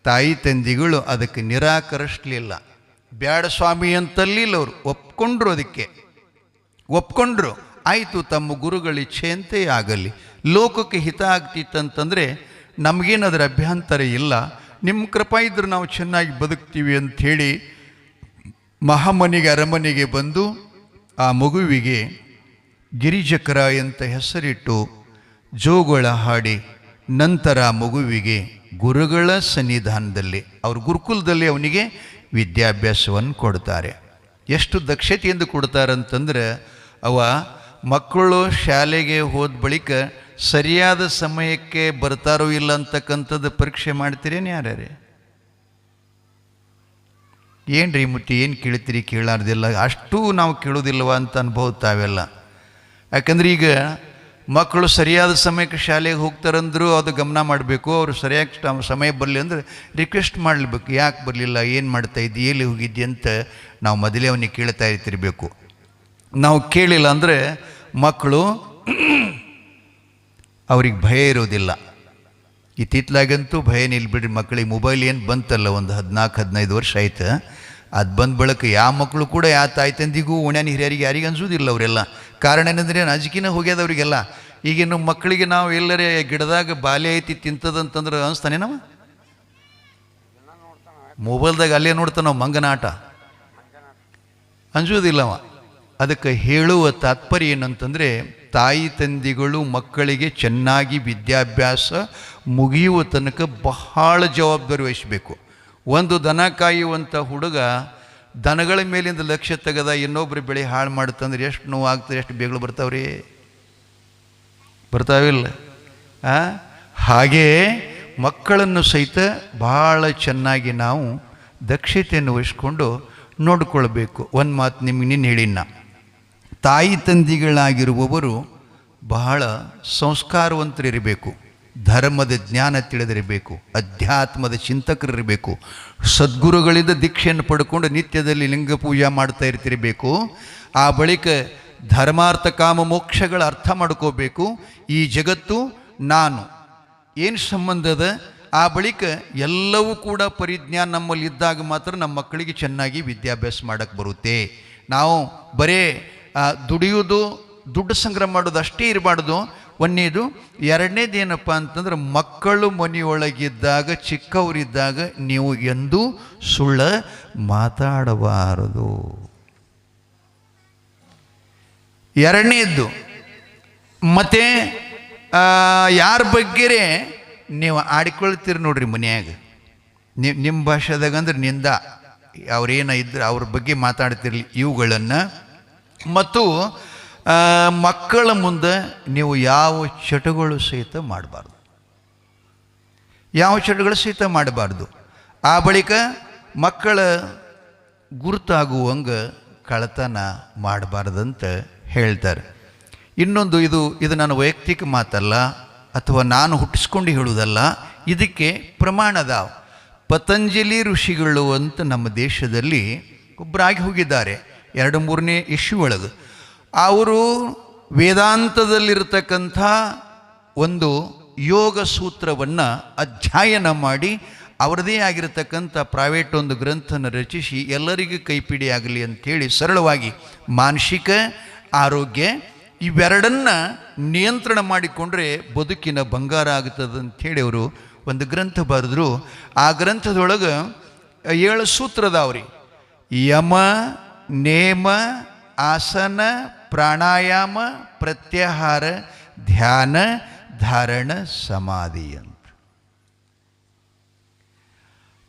ತಾಯಿ ತಂದೆಗಳು ಅದಕ್ಕೆ ನಿರಾಕರಿಸಲಿಲ್ಲ. ಬ್ಯಾಡ ಸ್ವಾಮಿ ಅಂತಲ್ಲಿಲ್ಲ, ಅವರು ಒಪ್ಕೊಂಡ್ರು. ಅದಕ್ಕೆ ಒಪ್ಕೊಂಡ್ರು. ಆಯಿತು, ತಮ್ಮ ಗುರುಗಳ ಇಚ್ಛೆಯಂತೆ ಆಗಲಿ, ಲೋಕಕ್ಕೆ ಹಿತ ಆಗ್ತಿತ್ತಂತಂದರೆ ನಮಗೇನದರ ಅಭ್ಯಂತರ ಇಲ್ಲ, ನಿಮ್ಮ ಕೃಪಾ ಇದ್ರೆ ನಾವು ಚೆನ್ನಾಗಿ ಬದುಕ್ತೀವಿ ಅಂಥೇಳಿ ಮಹಾಮನಿಗೆ ಅರಮನೆಗೆ ಬಂದು ಆ ಮಗುವಿಗೆ ಗಿರಿಜಕರ ಅಂತ ಹೆಸರಿಟ್ಟು ಜೋಗಳ ಹಾಡಿ ನಂತರ ಆ ಮಗುವಿಗೆ ಗುರುಗಳ ಸನ್ನಿಧಾನದಲ್ಲಿ ಅವ್ರ ಗುರುಕುಲದಲ್ಲಿ ಅವನಿಗೆ ವಿದ್ಯಾಭ್ಯಾಸವನ್ನು ಕೊಡ್ತಾರೆ. ಎಷ್ಟು ದಕ್ಷತೆಯಿಂದ ಕೊಡ್ತಾರಂತಂದ್ರೆ, ಅವ ಮಕ್ಕಳು ಶಾಲೆಗೆ ಹೋದ ಬಳಿಕ ಸರಿಯಾದ ಸಮಯಕ್ಕೆ ಬರ್ತಾರೋ ಇಲ್ಲ ಅಂತಕ್ಕಂಥದ್ದು ಪರೀಕ್ಷೆ ಮಾಡ್ತೀರೇನು ಯಾರ್ಯಾರೇ? ಏನು ರೀ ಮುಟ್ಟಿ ಏನು ಕೇಳ್ತೀರಿ, ಕೇಳಾರ್ದಿಲ್ಲ, ಅಷ್ಟು ನಾವು ಕೇಳೋದಿಲ್ವ ಅಂತ ಅನ್ಬೋದು ತಾವೆಲ್ಲ. ಯಾಕಂದ್ರೆ ಈಗ ಮಕ್ಕಳು ಸರಿಯಾದ ಸಮಯಕ್ಕೆ ಶಾಲೆಗೆ ಹೋಗ್ತಾರಂದ್ರು ಅದು ಗಮನ ಮಾಡಬೇಕು. ಅವರು ಸರಿಯಾಗಿ ಸಮಯ ಬರಲಿ ಅಂದರೆ ರಿಕ್ವೆಸ್ಟ್ ಮಾಡಲೇಬೇಕು, ಯಾಕೆ ಬರಲಿಲ್ಲ, ಏನು ಮಾಡ್ತಾಯಿದ್ದಿ, ಎಲ್ಲಿ ಹೋಗಿದ್ದಿ ಅಂತ ನಾವು ಮೊದಲೇ ಅವನಿಗೆ ಕೇಳ್ತಾ ಇರ್ತಿರ್ಬೇಕು. ನಾವು ಕೇಳಿಲ್ಲ ಅಂದರೆ ಮಕ್ಕಳು ಅವ್ರಿಗೆ ಭಯ ಇರೋದಿಲ್ಲ. ಇತ್ತಿತ್ಲಾಗಂತೂ ಭಯ ನಿಲ್ಬಿಡ್ರಿ ಮಕ್ಕಳಿಗೆ. ಮೊಬೈಲ್ ಏನು ಬಂತಲ್ಲ ಒಂದು 14-15 ವರ್ಷ ಆಯ್ತು, ಅದು ಬಂದ ಬಳಕ ಯಾವ ಮಕ್ಕಳು ಕೂಡ ಯಾವ ತಾಯಿ ತಂದಿಗೂ ಓಣ್ಯಾನ ಹಿರಿಯರಿಗೆ ಯಾರಿಗೆ ಅನ್ಸೋದಿಲ್ಲ ಅವರೆಲ್ಲ. ಕಾರಣ ಏನಂದರೆ ಅಂಜಿಕೆನ ಹೋಗ್ಯದವ್ರಿಗೆಲ್ಲ. ಈಗಿನ ಮಕ್ಕಳಿಗೆ ನಾವು ಎಲ್ಲರೇ ಗಿಡದಾಗ ಬಾಲ್ಯ ಐತಿ ತಿಂತದಂತಂದ್ರೆ ಅನಿಸ್ತಾನೆ ನಾವು ಮೊಬೈಲ್ದಾಗ ಅಲ್ಲೇ ನೋಡ್ತಾನೆ ನಾವು ಮಂಗನ ಆಟ ಅನ್ಸೋದಿಲ್ಲವ. ಅದಕ್ಕೆ ಹೇಳುವ ತಾತ್ಪರ್ಯ ಏನಂತಂದರೆ ತಾಯಿ ತಂದೆಗಳು ಮಕ್ಕಳಿಗೆ ಚೆನ್ನಾಗಿ ವಿದ್ಯಾಭ್ಯಾಸ ಮುಗಿಯುವ ತನಕ ಬಹಳ ಜವಾಬ್ದಾರಿ ವಹಿಸಬೇಕು. ಒಂದು ದನ ಕಾಯುವಂಥ ಹುಡುಗ ದನಗಳ ಮೇಲಿಂದ ಲಕ್ಷ್ಯ ತೆಗೆದ ಇನ್ನೊಬ್ಬರು ಬೆಳೆ ಹಾಳು ಮಾಡುತ್ತಂದ್ರೆ ಎಷ್ಟು ನೋವಾಗ್ತದೆ, ಎಷ್ಟು ಬೇಗಳು ಬರ್ತಾವ್ರಿ, ಬರ್ತಾವಿಲ್ಲ? ಹಾಗೇ ಮಕ್ಕಳನ್ನು ಸಹಿತ ಭಾಳ ಚೆನ್ನಾಗಿ ನಾವು ದಕ್ಷತೆಯನ್ನು ವಹಿಸ್ಕೊಂಡು ನೋಡಿಕೊಳ್ಬೇಕು. ಒಂದು ಮಾತು ನಿಮ್ಗೆ ನೀನು ಹೇಳಿನ, ತಾಯಿ ತಂದೆಗಳಾಗಿರುವವರು ಬಹಳ ಸಂಸ್ಕಾರವಂತರಿರಬೇಕು, ಧರ್ಮದ ಜ್ಞಾನ ತಿಳಿದಿರಬೇಕು, ಅಧ್ಯಾತ್ಮದ ಚಿಂತಕರಿರಬೇಕು, ಸದ್ಗುರುಗಳಿಂದ ದೀಕ್ಷೆಯನ್ನು ಪಡ್ಕೊಂಡು ನಿತ್ಯದಲ್ಲಿ ಲಿಂಗ ಪೂಜೆ ಮಾಡ್ತಾ ಇರ್ತಿರಬೇಕು. ಆ ಬಳಿಕ ಧರ್ಮಾರ್ಥ ಕಾಮ ಮೋಕ್ಷಗಳ ಅರ್ಥ ಮಾಡ್ಕೋಬೇಕು. ಈ ಜಗತ್ತು ನಾನು ಏನು ಸಂಬಂಧದ, ಆ ಬಳಿಕ ಎಲ್ಲವೂ ಕೂಡ ಪರಿಜ್ಞಾನ ನಮ್ಮಲ್ಲಿ ಇದ್ದಾಗ ಮಾತ್ರ ನಮ್ಮ ಮಕ್ಕಳಿಗೆ ಚೆನ್ನಾಗಿ ವಿದ್ಯಾಭ್ಯಾಸ ಮಾಡೋಕ್ಕೆ ಬರುತ್ತೆ. ನಾವು ಬರೇ ದುಡಿಯೋದು ದುಡ್ಡು ಸಂಗ್ರಹ ಮಾಡೋದು ಅಷ್ಟೇ ಇರಬಾರ್ದು. ಒಂದನೇದು. ಎರಡನೇದು ಏನಪ್ಪ ಅಂತಂದ್ರೆ ಮಕ್ಕಳು ಮನೆಯೊಳಗಿದ್ದಾಗ ಚಿಕ್ಕವರಿದ್ದಾಗ ನೀವು ಎಂದೂ ಸುಳ್ಳು ಮಾತಾಡಬಾರದು. ಎರಡನೇದ್ದು, ಮತ್ತು ಯಾರ ಬಗ್ಗೆ ನೀವು ಆಡಿಕೊಳ್ತೀರಿ ನೋಡ್ರಿ ಮನ್ಯಾಗ, ನಿಮ್ಮ ಭಾಷೆದಾಗ ಅಂದ್ರೆ ನಿಂದ ಅವ್ರೇನ ಇದ್ರೆ ಅವ್ರ ಬಗ್ಗೆ ಮಾತಾಡ್ತಿರ್ಲಿ ಇವುಗಳನ್ನು. ಮತ್ತು ಮಕ್ಕಳ ಮುಂದೆ ನೀವು ಯಾವ ಚಟಗಳು ಸಹಿತ ಮಾಡಬಾರ್ದು, ಯಾವ ಚಟಗಳು ಸಹಿತ ಮಾಡಬಾರ್ದು. ಆ ಬಳಿಕ ಮಕ್ಕಳ ಗುರುತಾಗುವಂಗೆ ಕಳ್ಳತನ ಮಾಡಬಾರ್ದಂತ ಹೇಳ್ತಾರೆ. ಇನ್ನೊಂದು, ಇದು ನನ್ನ ವೈಯಕ್ತಿಕ ಮಾತಲ್ಲ ಅಥವಾ ನಾನು ಹುಟ್ಟಿಸ್ಕೊಂಡು ಹೇಳುವುದಲ್ಲ, ಇದಕ್ಕೆ ಪ್ರಮಾಣದ ಪತಂಜಲಿ ಋಷಿಗಳು ಅಂತ ನಮ್ಮ ದೇಶದಲ್ಲಿ ಒಬ್ಬರಾಗಿ ಹೋಗಿದ್ದಾರೆ 2-3ನೇ ಇಶ್ಯೂ ಒಳಗೆ. ಅವರು ವೇದಾಂತದಲ್ಲಿರ್ತಕ್ಕಂಥ ಒಂದು ಯೋಗ ಸೂತ್ರವನ್ನು ಅಧ್ಯಯನ ಮಾಡಿ ಅವರದೇ ಆಗಿರತಕ್ಕಂಥ ಪ್ರೈವೇಟ್ ಒಂದು ಗ್ರಂಥನ ರಚಿಸಿ ಎಲ್ಲರಿಗೂ ಕೈಪಿಡಿ ಆಗಲಿ ಅಂಥೇಳಿ ಸರಳವಾಗಿ ಮಾನಸಿಕ ಆರೋಗ್ಯ ಇವೆರಡನ್ನು ನಿಯಂತ್ರಣ ಮಾಡಿಕೊಂಡ್ರೆ ಬದುಕಿನ ಬಂಗಾರ ಆಗ್ತದೆ ಅಂಥೇಳಿ ಅವರು ಒಂದು ಗ್ರಂಥ ಬರೆದ್ರು. ಆ ಗ್ರಂಥದೊಳಗೆ 7 ಸೂತ್ರದವ್ರಿ. ಯಮ, ನೇಮ, ಆಸನ, ಪ್ರಾಣಾಯಾಮ, ಪ್ರತ್ಯಾಹಾರ, ಧ್ಯಾನ, ಧಾರಣ, ಸಮಾಧಿ ಅಂತ.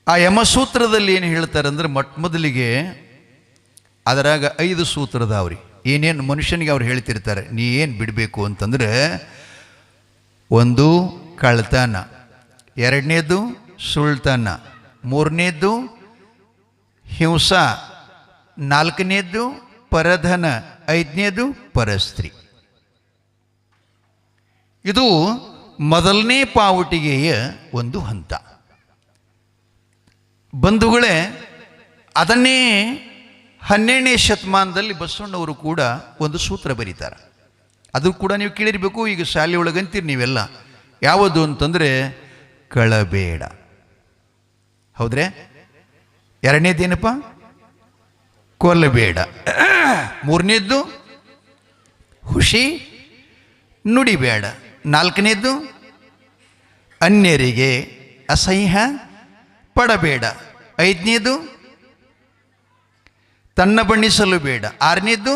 ಆ ಯಮಸೂತ್ರದಲ್ಲಿ ಏನು ಹೇಳ್ತಾರೆ ಅಂದ್ರೆ ಮೊದಲಿಗೆ ಅದರಾಗ 5 ಸೂತ್ರದವ್ರಿ. ಏನೇನು ಮನುಷ್ಯನಿಗೆ ಅವ್ರು ಹೇಳ್ತಿರ್ತಾರೆ ನೀ ಏನು ಬಿಡಬೇಕು ಅಂತಂದರೆ, 1 ಕಳ್ತನ, 2ನೇದು ಸುಳ್ತನ, 3ನೇದು ಹಿಂಸಾ, 4ನೇದು ಪರಧನ, 5ನೇದು ಪರಸ್ತ್ರೀ. ಇದು ಮೊದಲನೇ ಪಾವಟಿಗೆಯ ಒಂದು ಹಂತ. ಬಂಧುಗಳೇ, ಅದನ್ನೇ 12ನೇ ಶತಮಾನದಲ್ಲಿ ಬಸವಣ್ಣವರು ಕೂಡ ಒಂದು ಸೂತ್ರ ಬರೀತಾರೆ. ಅದು ಕೂಡ ನೀವು ಕೇಳಿರಬೇಕು, ಈಗ ಶಾಲೆ ಒಳಗಂತೀರಿ ನೀವೆಲ್ಲ. ಯಾವುದು ಅಂತಂದರೆ ಕಳಬೇಡ. ಹೌದ್ರೇ? 2ನೇದೇನಪ್ಪ? ಕೊಲ್ಲಬೇಡ. 3ನೇದ್ದು ಹುಷಿ ನುಡಿಬೇಡ. 4ನೇದ್ದು ಅನ್ಯರಿಗೆ ಅಸಹ್ಯ ಪಡಬೇಡ. 5ನೇದು ತನ್ನ ಬಣ್ಣಿಸಲು ಬೇಡ. 6ನೇದು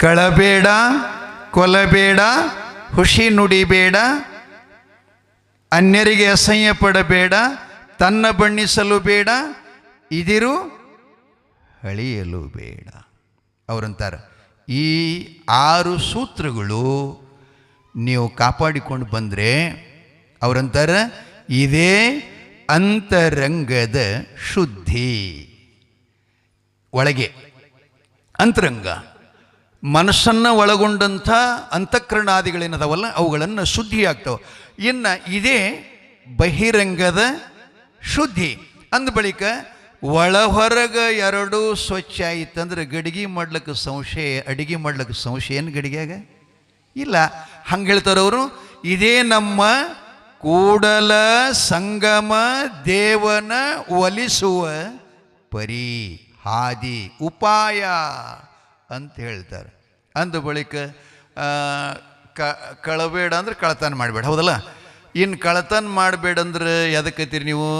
ಕಳಬೇಡ, ಕೊಲ್ಲಬೇಡ, ಹುಷಿ ನುಡಿಬೇಡ, ಅನ್ಯರಿಗೆ ಅಸಹ್ಯ ಪಡಬೇಡ, ತನ್ನ ಬಣ್ಣಿಸಲು ಬೇಡ, ಇದಿರು ಅಳಿಯಲು ಬೇಡ. ಅವರಂತಾರೆ ಈ 6 ಸೂತ್ರಗಳು ನೀವು ಕಾಪಾಡಿಕೊಂಡು ಬಂದರೆ ಅವರಂತಾರೆ ಇದೇ ಅಂತರಂಗದ ಶುದ್ಧಿ. ಒಳಗೆ ಅಂತರಂಗ ಮನಸ್ಸನ್ನು ಒಳಗೊಂಡಂಥ ಅಂತಃಕರಣಾದಿಗಳೇನದಾವಲ್ಲ ಅವುಗಳನ್ನು ಶುದ್ಧಿಯಾಗ್ತವೆ. ಇನ್ನು ಇದೇ ಬಹಿರಂಗದ ಶುದ್ಧಿ. ಅಂದ ಬಳಿಕ ಒಳ ಹೊರಗೆ ಎರಡೂ ಸ್ವಚ್ಛ ಆಯಿತಂದ್ರೆ ಗಡಿಗೆ ಮಾಡ್ಲಿಕ್ಕೆ ಸಂಶಯ, ಅಡಿಗೆ ಮಾಡ್ಲಿಕ್ಕೆ ಸಂಶಯ ಏನು ಗಡಿಗೆಯಾಗ ಇಲ್ಲ. ಹಂಗೆ ಹೇಳ್ತಾರವರು. ಇದೇ ನಮ್ಮ ಕೂಡಲ ಸಂಗಮ ದೇವನ ಒಲಿಸುವ ಪರಿ ಹಾದಿ ಉಪಾಯ ಅಂತ ಹೇಳ್ತಾರೆ. ಅಂದ ಬಳಿಕ ಕಳಬೇಡ ಅಂದ್ರೆ ಕಳತನ ಮಾಡಬೇಡ, ಹೌದಲ್ಲ. ಇನ್ನು ಕಳತನ ಮಾಡಬೇಡಂದ್ರೆ ಎದಕ್ಕತ್ತೀರಿ ನೀವು?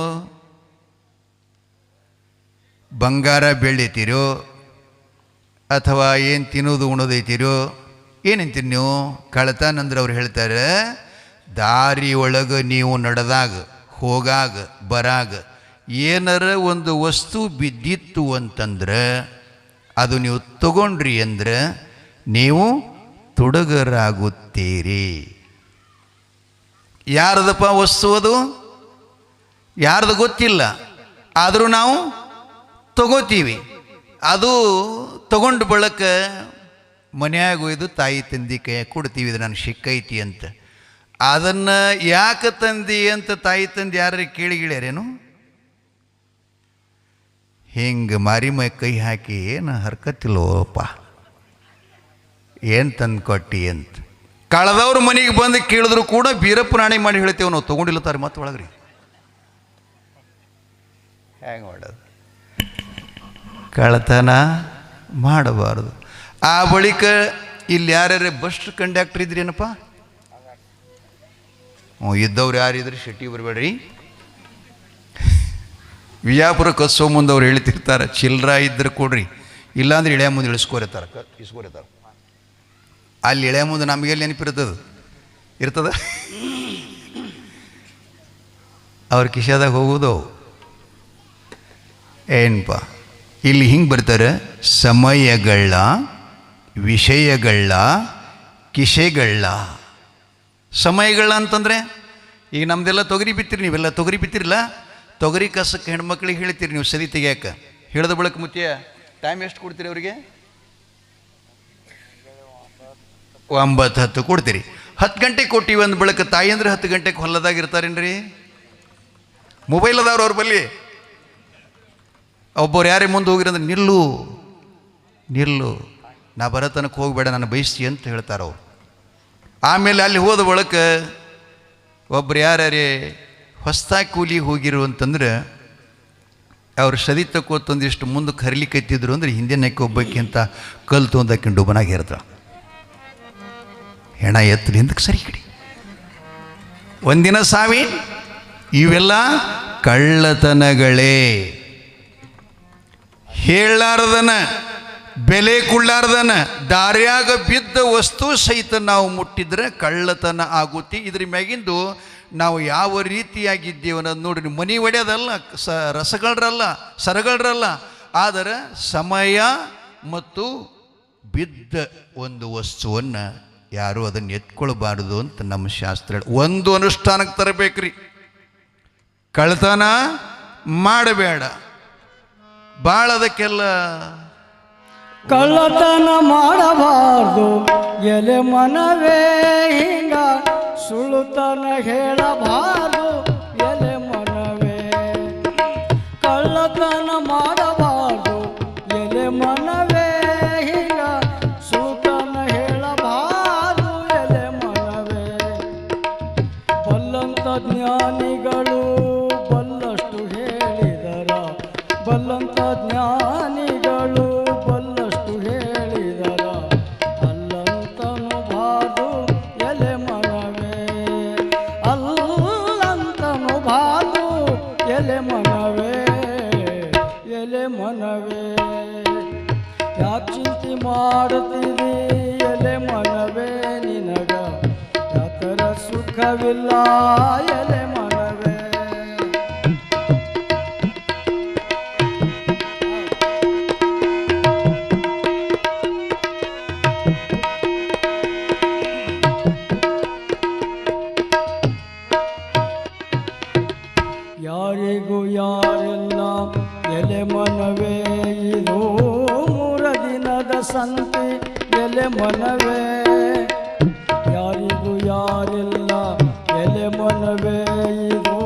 ಬಂಗಾರ ಬೆಳಿತೀರೋ ಅಥವಾ ಏನು ತಿನ್ನೋದು ಉಣೋದೈತಿರೋ ಏನಂತೀರಿ ನೀವು? ಕಳತನ ಅಂದ್ರೆ ಅವ್ರು ಹೇಳ್ತಾರೆ ದಾರಿ ಒಳಗೆ ನೀವು ನಡೆದಾಗ ಹೋಗಾಗ ಬರಾಗ ಏನಾರ ಒಂದು ವಸ್ತು ಬಿದ್ದಿತ್ತು ಅಂತಂದ್ರೆ ಅದು ನೀವು ತಗೊಂಡ್ರಿ ಅಂದ್ರೆ ನೀವು ತುಡುಗರಾಗುತ್ತೀರಿ. ಯಾರದಪ್ಪ ವಸ್ತು ಅದು? ಯಾರ್ದು ಗೊತ್ತಿಲ್ಲ, ಆದರೂ ನಾವು ತಗೋತೀವಿ. ಅದು ತಗೊಂಡು ಬಳಕ ಮನ್ಯಾಗ ಒಯ್ದು ತಾಯಿ ತಂದೆ ಕೈ ಕೊಡ್ತೀವಿ, ಇದು ನಾನು ಸಿಕ್ಕೈತಿ ಅಂತ. ಅದನ್ನು ಯಾಕೆ ತಂದಿ ಅಂತ ತಾಯಿ ತಂದೆ ಯಾರು ಕೇಳಿಗಿಳ್ಯಾರೇನು? ಹಿಂಗೆ ಮಾರಿ ಮೈ ಕೈ ಹಾಕಿ ಏನು ಹರ್ಕತ್ತಿಲ್ಲೋಪ್ಪ ಏನು ತಂದು ಕೊಟ್ಟಿ ಅಂತ. ಕಳೆದವ್ರ ಮನೆಗೆ ಬಂದು ಕೇಳಿದ್ರು ಕೂಡ ಬೀರಪ್ಪ ನಾಣಿ ಮಾಡಿ ಹೇಳ್ತೇವೆ ನಾವು, ತೊಗೊಂಡಿಲ್ಲತ್ತಾರೆ ಮತ್ತೆ ಒಳಗ್ರಿ. ಹೆಂಗೆ ಮಾಡೋದು? ಕಳ್ಳತನ ಮಾಡಬಾರ್ದು. ಆ ಬಳಿಕ ಇಲ್ಲಿ ಯಾರ್ಯಾರ ಬಸ್ ಕಂಡಕ್ಟರ್ ಇದ್ರೇನಪ್ಪ? ಇದ್ದವ್ರು ಯಾರಿದ್ರಿ ಶೆಟ್ಟಿ ಬರಬೇಡ್ರಿ. ವಿಜಾಪುರ ಕಸೋ ಮುಂದೆ ಅವ್ರು ಹೇಳ್ತಿರ್ತಾರೆ ಚಿಲ್ಲರ ಇದ್ರೆ ಕೊಡ್ರಿ, ಇಲ್ಲಾಂದ್ರೆ ಇಳೆಯ ಮುಂದೆ ಇಳಿಸ್ಕೋರಿರ್ತಾರೆ, ಇಸ್ಕೋರಿರ್ತಾರೆ. ಅಲ್ಲಿ ಇಳೆಯ ಮುಂದೆ ನಮಗೆಲ್ಲಿ ನೆನಪಿರ್ತದೆ ಇರ್ತದ? ಅವ್ರ ಕಿಶಾದಾಗ ಹೋಗೋದು ಏನಪ್ಪ? ಇಲ್ಲಿ ಹಿಂಗೆ ಬರ್ತಾರೆ, ಸಮಯಗಳ ವಿಷಯಗಳ ಕಿಸೆಗಳ. ಸಮಯಗಳ ಅಂತಂದರೆ ಈಗ ನಮ್ಮದೆಲ್ಲ ತೊಗರಿ ಬಿತ್ತೀರಿ, ನೀವೆಲ್ಲ ತೊಗರಿ ಬಿತ್ತಿರಲ್ಲ, ತೊಗರಿ ಕಸಕ್ಕೆ ಹೆಣ್ಮಕ್ಳಿಗೆ ಹೇಳ್ತೀರಿ ನೀವು ಸದಿ ತೆಗಿಯಾಕ. ಹೇಳಿದ ಬಳಕ ಮುತ್ಯ ಟೈಮ್ ಎಷ್ಟು ಕೊಡ್ತೀರಿ ಅವರಿಗೆ? 9-10 ಕೊಡ್ತೀರಿ. 10 ಗಂಟೆಗೆ ಕೊಟ್ಟಿವಿ ಅಂದ ಬಳಕ ತಾಯಿ ಅಂದ್ರೆ 10 ಗಂಟೆಗೆ ಹೊಲದಾಗಿರ್ತಾರೇನ್ರಿ? ಮೊಬೈಲ್ ಅದಾವ್ರು ಅವ್ರ ಬಲ್ಲಿ. ಒಬ್ಬರು ಯಾರೇ ಮುಂದೆ ಹೋಗಿರಂದ್ರೆ ನಿಲ್ಲು ನಿಲ್ಲು, ನಾ ಬರತನಕ್ಕೆ ಹೋಗಬೇಡ, ನಾನು ಬಯಸ್ತಿ ಅಂತ ಹೇಳ್ತಾರೆ ಅವ್ರು. ಆಮೇಲೆ ಅಲ್ಲಿ ಹೋದ ಬಳಕ ಒಬ್ರು ಯಾರೇ ಹೊಸ್ತಾಗಿ ಕೂಲಿಗೆ ಹೋಗಿರು ಅಂತಂದ್ರೆ ಅವ್ರು ಸದಿ ತಕ್ಕೋತಂದಿಷ್ಟು ಮುಂದಕ್ಕೆ ಹರಿಲಿಕ್ಕೆ ಎತ್ತಿದ್ರು ಅಂದ್ರೆ ಹಿಂದೆ ನೆಕ್ಕೆ ಒಬ್ಬಕ್ಕೆ ಅಂತ ಕಲ್ಲು ತೊಂದಕ್ಕೆ ಡುಬನಾಗಿ ಇರ್ತಾಳೆ. ಹೆಣ ಎತ್ತಲಿ ಹಿಂದಕ್ಕೆ ಸರಿ ಕಡಿ ಒಂದಿನ ಸಾವಿ. ಇವೆಲ್ಲ ಕಳ್ಳತನಗಳೇ. ಹೇಳಾರ್ದನ ಬೆಲೆ ಕುಳ್ಳಾರ್ದನ ದಾರ್ಯಾಗ ಬಿದ್ದ ವಸ್ತು ಸಹಿತ ನಾವು ಮುಟ್ಟಿದ್ರೆ ಕಳ್ಳತನ ಆಗುತ್ತೆ. ಇದ್ರ ಮ್ಯಾಗಿಂದು ನಾವು ಯಾವ ರೀತಿಯಾಗಿದ್ದೇವೆ ಅನ್ನೋದು ನೋಡ್ರಿ. ಮನಿ ಒಡೆಯೋದಲ್ಲ, ರಸಗಳರಲ್ಲ, ಸರಗಳರಲ್ಲ, ಆದರೆ ಸಮಯ ಮತ್ತು ಬಿದ್ದ ಒಂದು ವಸ್ತುವನ್ನು ಯಾರು ಅದನ್ನು ಎತ್ಕೊಳ್ಬಾರ್ದು ಅಂತ ನಮ್ಮ ಶಾಸ್ತ್ರ ಒಂದು ಅನುಷ್ಠಾನಕ್ಕೆ ತರಬೇಕ್ರಿ. ಕಳ್ಳತನ ಮಾಡಬೇಡ. ಭಾಳ ಅದಕ್ಕೆಲ್ಲ ಕಳ್ಳತನ ಮಾಡಬಾರ್ದು ಎಲೆ ಮನವೇ, ಹಿಂಗ ಸುಳ್ಳುತನ ಹೇಳಬಾರ್ದು ಎಲೆ ಮನವೇ. ಕಳ್ಳತನ ಮಾಡಬಾರ್ದು ಎಲೆ ಮನವೇ, ಹಿಂಗ ಸುಳ್ಳುತನ ಹೇಳಬಾರ್ದು ಎಲೆ ಮನವೇ. ಬಲ್ಲಂತ ಜ್ಞಾನಿಗಳು ಬಲ್ಲಷ್ಟು ಹೇಳಿದರ, ಬಲ್ಲಂತ ಜ್ಞಾನಿಗಳು ಬಲ್ಲಷ್ಟು ಹೇಳಿದರ, ಅಲ್ಲಂತನು ಬಾದು ಎಲೆ ಮನವೇ, ಅಲ್ಲಂತನು ಬಾದು ಎಲೆ ಮನವೇ, ಎಲೆ ಮನವೇ. ಯಾಕೆ ಚಿಂತೆ ಮಾಡುತ್ತೀರಿ ಎಲೆ ಮನವೇ, ನಿನಗ ಯಾತರ ಸುಖವಿಲ್ಲ ಎಲೆ ಮನವೇ. ಎಲೆ ಮನವೇ ಯಾರಿಗೂ ಯಾರಿಲ್ಲ ಎಲೆ ಮನವೇ ಇದು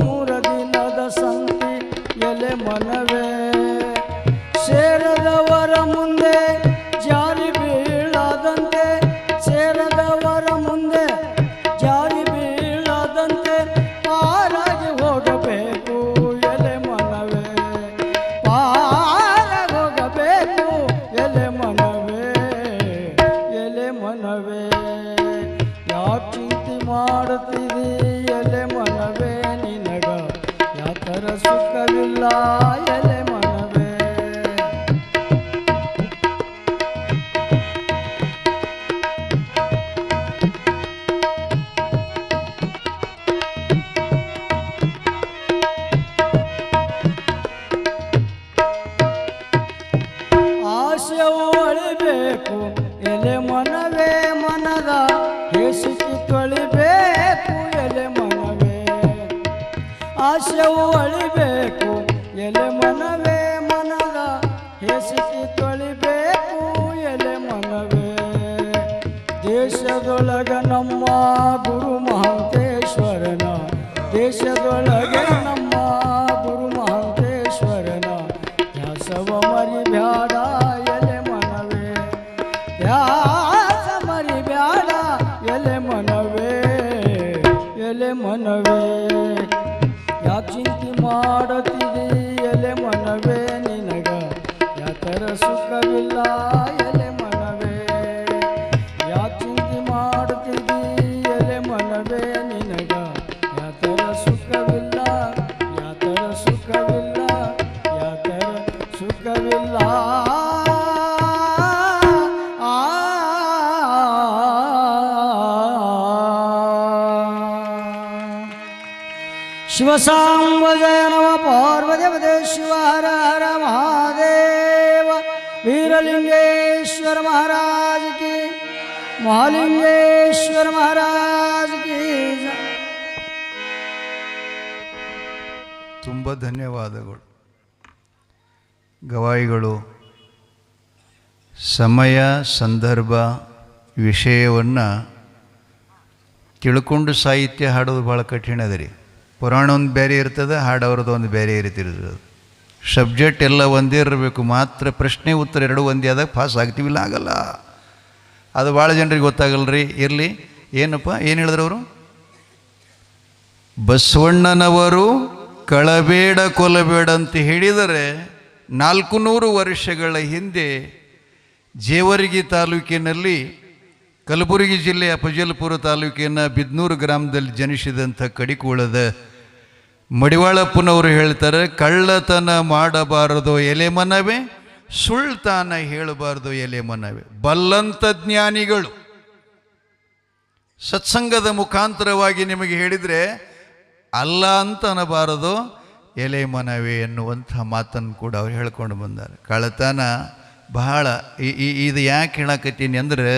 ಮೂರ ದಿನದ ಸಂತಿ ಎಲೆ ಮನವೇ ಸೇರದವರ ಮುಂದೆ ಜಾರಿ ಬೀಳದಂತೆ ಸೇರದವರ ಮುಂದೆ ಜಾರಿ ಬೀಳದಂತೆ ಪಾರಾಗಿ ಹೋಗಬೇಕು ಎಲೆ ಮನವೇ ಪಾರಾಗಿ ಹೋಗಬೇಕು ಎಲೆ ಮನವೇ ಎಲೆ ಮನವೇ ಯಾಕೆ ಚಿಂತೆ ಮಾಡುತ್ತೀರಿ ಎಲೆ ಮನವೇ ನಿನಗ ಯಾತರ ಸುಖವಿಲ್ಲ ಎಲೆ ಮನವೇ ಆಸೆವು ಅಳಿಬೇಕು ಎಲೆ ಮನವೇ ಮನದ ಹೇಸಿಕೆ ತೊಳಿಬೇಕು ಎಲೆ ಮನವೇ ಆಸೆವು ಅಳಿಬೇಕು ಎಲೆ ಮನವೇ ಮನದ ಹೇಸಿಕೆ ತೊಳಿಬೇಕು ಎಲೆ ಮನವೇ ದೇಶದೊಳಗ ನಮ್ಮ ಗುರು ಮಹಾಂತೇಶ್ವರನ ದೇಶದೊಳಗೆ ನಮ್ಮ ಗುರು ಮಹಾಂತೇಶ್ವರನ ಧ್ಯಾಸವ ಮರಿ ಬ್ಯಾಡ ಎಲೆ ಮನವೇ ಧ್ಯಾಸ ಮರಿ ಬ್ಯಾಡ ಎಲೆ ಮನವೇ ಎಲೆ ಮನವೇ ಯಾಕೆ ಚಿಂತೆ ಮಾಡುತ್ತೀರಿ ಎಲೆ ಮನವೇ ನಿನಗ ಯಾತರ ಸುಖವಿಲ್ಲ ಎಲೆ ಮನವೇ ಯಾಕೆ ಚಿಂತೆ ಮಾಡುತ್ತೀರಿ ಎಲೆ ಮನವೇ ನಿನಗ ಯಾತರ ಸುಖವಿಲ್ಲ ಯಾತರ ಸುಖವಿಲ್ಲ ಯಾತರ ಸುಖವಿಲ್ಲ ಶಿವಸಾಂಬ ಜಯ ನಮ ಪಾರ್ವದೇವದೇ ಶಿವ ಹರ ಹರ ಮಹಾದೇವ ವೀರಲಿಂಗೇಶ್ವರ ಮಹಾರಾಜ್ ಕಿ ಮಹಾಲಿಂಗೇಶ್ವರ ಮಹಾರಾಜ್ ಕಿ ಜಯ. ತುಂಬ ಧನ್ಯವಾದಗಳು ಗವಾಯಿಗಳು. ಸಮಯ ಸಂದರ್ಭ ವಿಷಯವನ್ನು ತಿಳ್ಕೊಂಡು ಸಾಹಿತ್ಯ ಹಾಡೋದು ಭಾಳ ಕಠಿಣ ಅದ ರೀ. ಪುರಾಣ ಒಂದು ಬೇರೆ ಇರ್ತದೆ, ಹಾಡೋರದ್ದು ಒಂದು ಬೇರೆ ಇರ್ತಿರ್ತದೆ. ಸಬ್ಜೆಕ್ಟ್ ಎಲ್ಲ ಒಂದೇ ಇರಬೇಕು, ಮಾತ್ರ ಪ್ರಶ್ನೆ ಉತ್ತರ ಎರಡೂ ಒಂದೇ ಆದಾಗ ಪಾಸ್ ಆಗ್ತೀವಿಲ್ಲ ಆಗಲ್ಲ. ಅದು ಭಾಳ ಜನರಿಗೆ ಗೊತ್ತಾಗಲ್ಲ ರೀ. ಇರಲಿ, ಏನಪ್ಪ ಏನು ಹೇಳಿದ್ರು ಅವರು? ಬಸವಣ್ಣನವರು ಕಳಬೇಡ ಕೊಲಬೇಡ ಅಂತ ಹೇಳಿದರೆ 400 ವರ್ಷಗಳ ಹಿಂದೆ ಜೇವರ್ಗಿ ತಾಲೂಕಿನಲ್ಲಿ ಕಲಬುರಗಿ ಜಿಲ್ಲೆಯ ಅಫಜಲ್ಪುರ ತಾಲೂಕಿನ ಬಿದ್ನೂರು ಗ್ರಾಮದಲ್ಲಿ ಜನಿಸಿದಂಥ ಕಡಿಕೋಳದ ಮಡಿವಾಳಪ್ಪನವರು ಹೇಳ್ತಾರೆ, ಕಳ್ಳತನ ಮಾಡಬಾರದು ಎಲೆ ಮನವೇ, ಸುಳ್ತಾನ ಹೇಳಬಾರ್ದು ಎಲೆ ಮನವೇ. ಬಲ್ಲಂಥ ಜ್ಞಾನಿಗಳು ಸತ್ಸಂಗದ ಮುಖಾಂತರವಾಗಿ ನಿಮಗೆ ಹೇಳಿದರೆ ಅಲ್ಲ ಅಂತ ಅನ್ನಬಾರದು ಎಲೆ ಮನವೇ ಎನ್ನುವಂಥ ಮಾತನ್ನು ಕೂಡ ಅವ್ರು ಹೇಳ್ಕೊಂಡು ಬಂದಾರೆ. ಕಳ್ಳತನ ಬಹಳ ಇದು ಯಾಕೆ ಹೇಳಕತ್ತೀನಿ ಅಂದರೆ,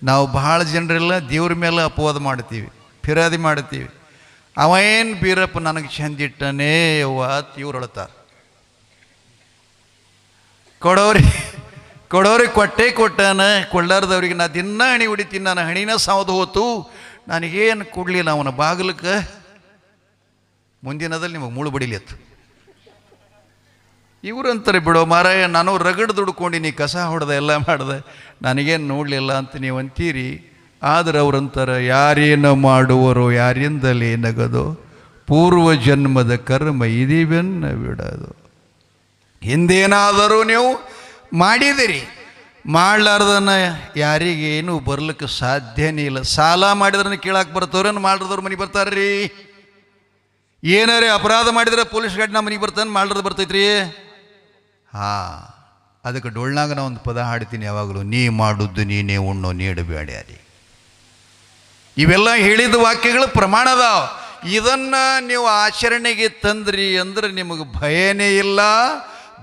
ನಾವು ಭಾಳ ಜನರೆಲ್ಲ ದೇವ್ರ ಮೇಲೆ ಅಪವಾದ ಮಾಡ್ತೀವಿ, ಫಿರಾದಿ ಮಾಡ್ತೀವಿ. ಅವ ಏನು ಬೀರಪ್ಪ ನನಗೆ ಚಂದಿಟ್ಟನೇ ಯವ್ವ ಇವ್ರು ಅಳ್ತಾರೆ. ಕೊಡೋರಿಗೆ ಕೊಟ್ಟೇ ಕೊಟ್ಟಾನ, ಕೊಳ್ಳಾರ್ದವ್ರಿಗೆ ನಾ ದಿನ ಹಣಿ ಹೊಡಿತೀನಿ, ನಾನು ಹಣಿನ ಸಾವ್ದು ಹೋತು, ನನಗೇನು ಕೊಡಲಿಲ್ಲ ಅವನ ಬಾಗಿಲಕ್ಕೆ, ಮುಂದಿನದಲ್ಲಿ ನಿಮಗೆ ಮುಳು ಬಡಿಲಿತ್ತು. ಇವರು ಅಂತಾರೆ, ಬಿಡೋ ಮಾರಾಯ ನಾನು ರಗಡ್ ದುಡ್ಕೊಂಡಿನಿ, ಕಸ ಹೊಡೆದ ಎಲ್ಲ ಮಾಡ್ದೆ, ನನಗೇನು ನೋಡಲಿಲ್ಲ ಅಂತ ನೀವು ಅಂತೀರಿ. ಆದರೆ ಅವರಂತಾರೆ, ಯಾರೇನು ಮಾಡುವರೋ ಯಾರಿಂದಲೇ ನಗದು, ಪೂರ್ವ ಜನ್ಮದ ಕರ್ಮ ಇದೀವೆನ್ನ ಬಿಡೋದು. ಹಿಂದೇನಾದರೂ ನೀವು ಮಾಡಿದಿರಿ, ಮಾಡಲಾರ್ದನ್ನ ಯಾರಿಗೇನು ಬರ್ಲಿಕ್ಕೆ ಸಾಧ್ಯನೇ ಇಲ್ಲ. ಸಾಲ ಮಾಡಿದ್ರನ್ನ ಕೇಳಕ್ಕೆ ಬರ್ತವ್ರೇನು ಮಾಡ್ರದವ್ರು ಮನೆಗೆ ಬರ್ತಾರ್ರಿ? ಏನಾರೇ ಅಪರಾಧ ಮಾಡಿದ್ರೆ ಪೊಲೀಸ್ ಗಾಡಿ ನಮ್ಮ ಮನೆಗೆ ಬರ್ತಾನೆ, ಮಾಡ್ರದ್ದು ಬರ್ತೈತ್ರಿ. ಹಾಂ, ಅದಕ್ಕೆ ಡೊಳ್ನಾಗ ನಾ ಒಂದು ಪದ ಹಾಡ್ತೀನಿ ಯಾವಾಗಲೂ, ನೀ ಮಾಡುದ್ದು ನೀನೇ ಉಣ್ಣೋ ನೀಡಬೇಡ್ಯಾರಿ. ಇವೆಲ್ಲ ಹೇಳಿದ ವಾಕ್ಯಗಳು ಪ್ರಮಾಣ ಅದಾವ. ಇದನ್ನು ನೀವು ಆಚರಣೆಗೆ ತಂದ್ರಿ ಅಂದ್ರೆ ನಿಮಗೆ ಭಯನೇ ಇಲ್ಲ,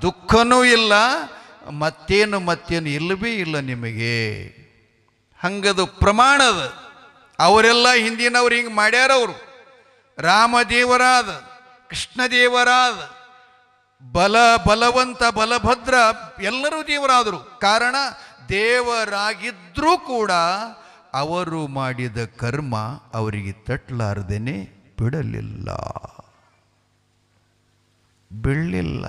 ದುಃಖನೂ ಇಲ್ಲ, ಮತ್ತೇನು ಇಲ್ಲವೇ ಇಲ್ಲ ನಿಮಗೆ. ಹಂಗದು ಪ್ರಮಾಣದ. ಅವರೆಲ್ಲ ಹಿಂದಿನವ್ರು ಹಿಂಗೆ ಮಾಡ್ಯಾರವರು. ರಾಮದೇವರಾದ, ಕೃಷ್ಣದೇವರಾದ, ಬಲವಂತ ಬಲಭದ್ರ ಎಲ್ಲರೂ ದೇವರಾದರು. ಕಾರಣ ದೇವರಾಗಿದ್ರೂ ಕೂಡ ಅವರು ಮಾಡಿದ ಕರ್ಮ ಅವರಿಗೆ ತಟ್ಟಲಾರದೇನೆ ಬಿಡಲಿಲ್ಲ, ಬೀಳಲಿಲ್ಲ.